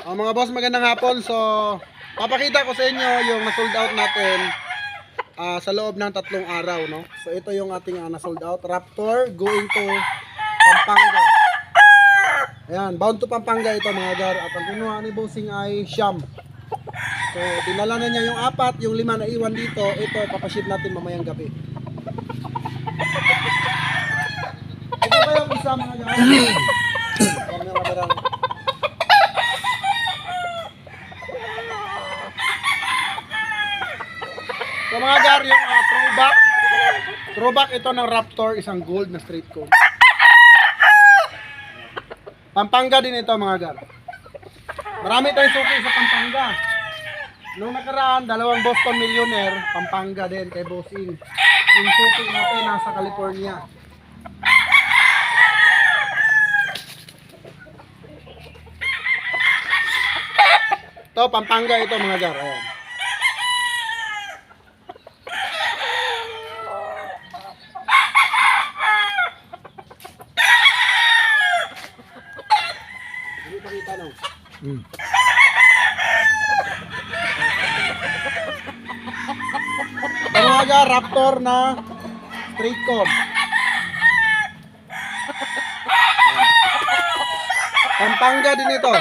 Mga boss, magandang hapon. So, papakita ko sa inyo yung na-sold out natin sa loob ng 3 araw, no? So, ito yung ating na-sold out. Raptor going to Pampanga. Ayan, bound to Pampanga ito mga gar. At ang kinuha ni Bossing ay Siyam. So, dinala na niya yung 4, yung 5 na iwan dito. Ito, papaship natin mamayang gabi. Ito ba yung isa mga gar? So mga gar, yung throwback ito ng Raptor, isang gold na straight comb. Pampanga din ito mga gar. Marami tayong suki sa Pampanga. Nung nakaraan, 2 Boston Millionaire, Pampanga din kay Bossing. Yung suki natin nasa California. Ito, Pampanga ito mga gar. Ayan. Mga Raptor na straight comb. Pampanga din ito.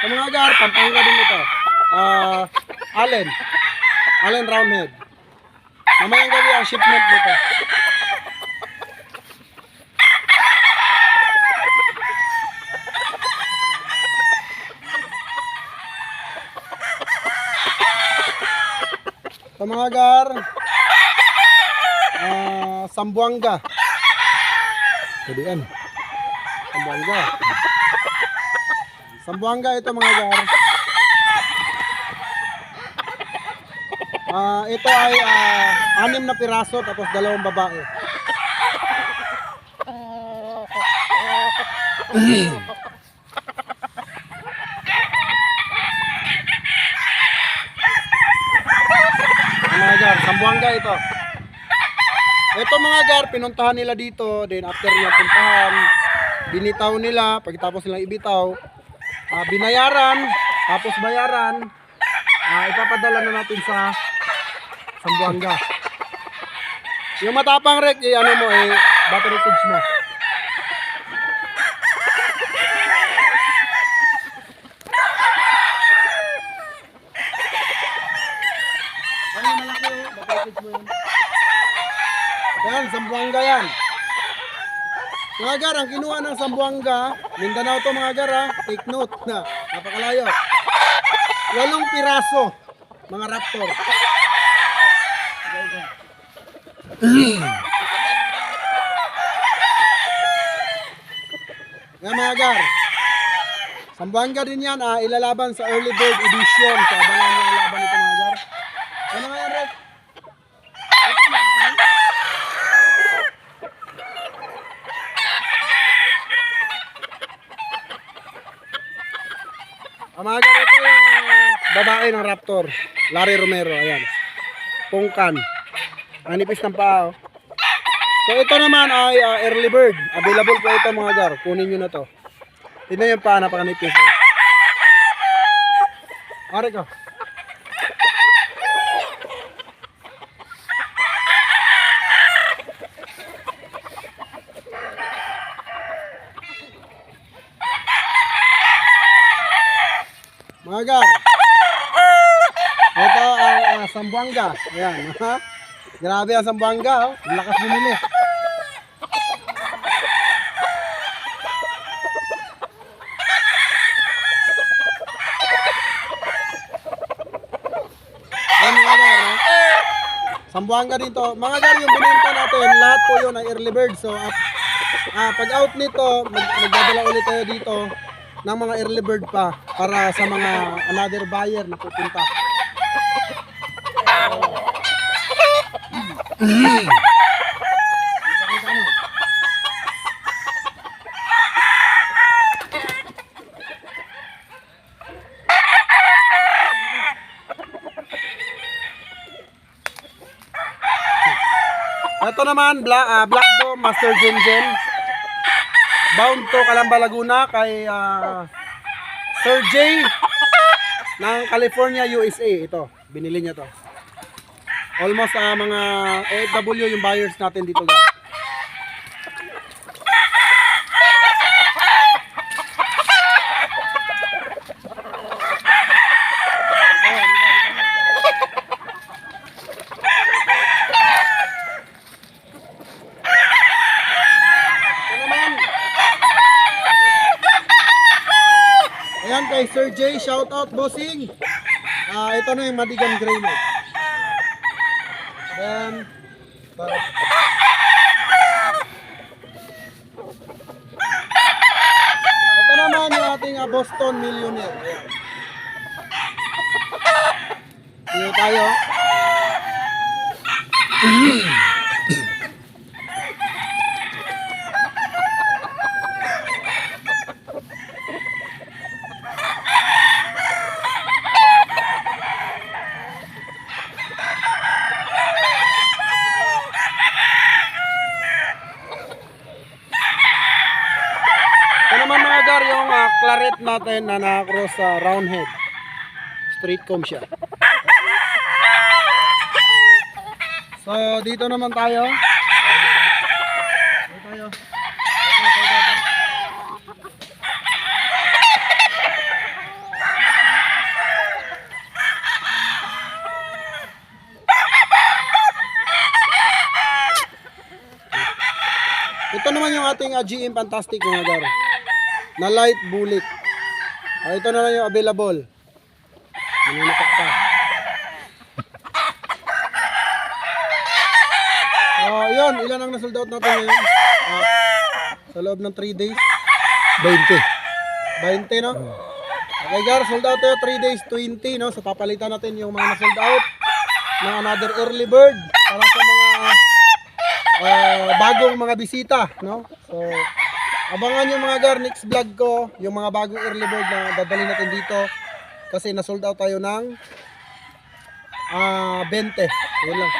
Mga gar, Pampanga din ito. Allen Roundhead. Mamayang gabi ang shipment nito. Sa mga gar, Sambuanga. Kadian. Sambuanga ito mga gar. Ito ay 6 na piraso tapos 2 babae. Mga gar, Sambuanga ito. Ito mga gar, pinuntahan nila dito. Then after niya puntahan, binitaw nila. Pagkatapos nilang ibitaw, binayaran, tapos bayaran, ipapadala na natin sa Sambuanga. Yung matapang rek, ano mo, battery cage mo. Ano malaki yung battery cage mo yun? Yan, Sambuanga yan. Mga gar, ang kinuha ng Sambuanga, Mindanao to mga gar ha, take note na, napakalayo. 8 piraso, mga Raptor. Yan mga gar, Sambuanga din yan, ilalaban sa early bird edition. So abangan nyo ang laban ito mga gar. Ano nga yan, Rek? Mga gar, ito yung babae ng Raptor, Larry Romero, ayan. Pungkan. Ang nipis ng paa. So ito naman ay early bird. Available po ito mga gar. Kunin nyo na to. Tignan yung paa, napakanipis. Ari ko. Mga gar. Ito ang Sambuanga. Ayan. Ha? Grabe ang Sambuanga. Oh. Lakas bumili. Ayan mga gar. Sambuanga dito. Mga gar, yung binenta natin, lahat po yun ay early bird. So, pag out nito, magdadala ulit tayo dito ng mga early bird pa para sa mga another buyer na pupunta. ito naman, Black Dome Master Gen. Bound to Calamba, Laguna kay Sir J ng California, USA. Ito, binili niya to. Almost mga OFW yung buyers natin dito guys. Ayan kay Sir J, shout out bossing. Ito na yung Madigan Gray mo. Then ito naman yung ating Boston Millionaire. Ayan. Dito tayo. Ito naman mga gar, yung claret natin na naka-cross sa round head. Straight comb siya. So, dito naman tayo. Dito tayo. Ito. Ito naman yung ating GM Fantastic mga gar. Na light bulik. Ito na lang yung available. Nanunukak pa. Yun, ilan ang nasold out natin ngayon? Sa loob ng 3 days? 20, no? Okay gar, sold out tayo 3 days, 20, no? So papalitan natin yung mga nasold out ng another early bird para sa mga bagong mga bisita, no? So abangan nyo mga gar, next vlog ko yung mga bagong early bird na dadalhin natin dito kasi nasold out tayo ng 20. Yun lang.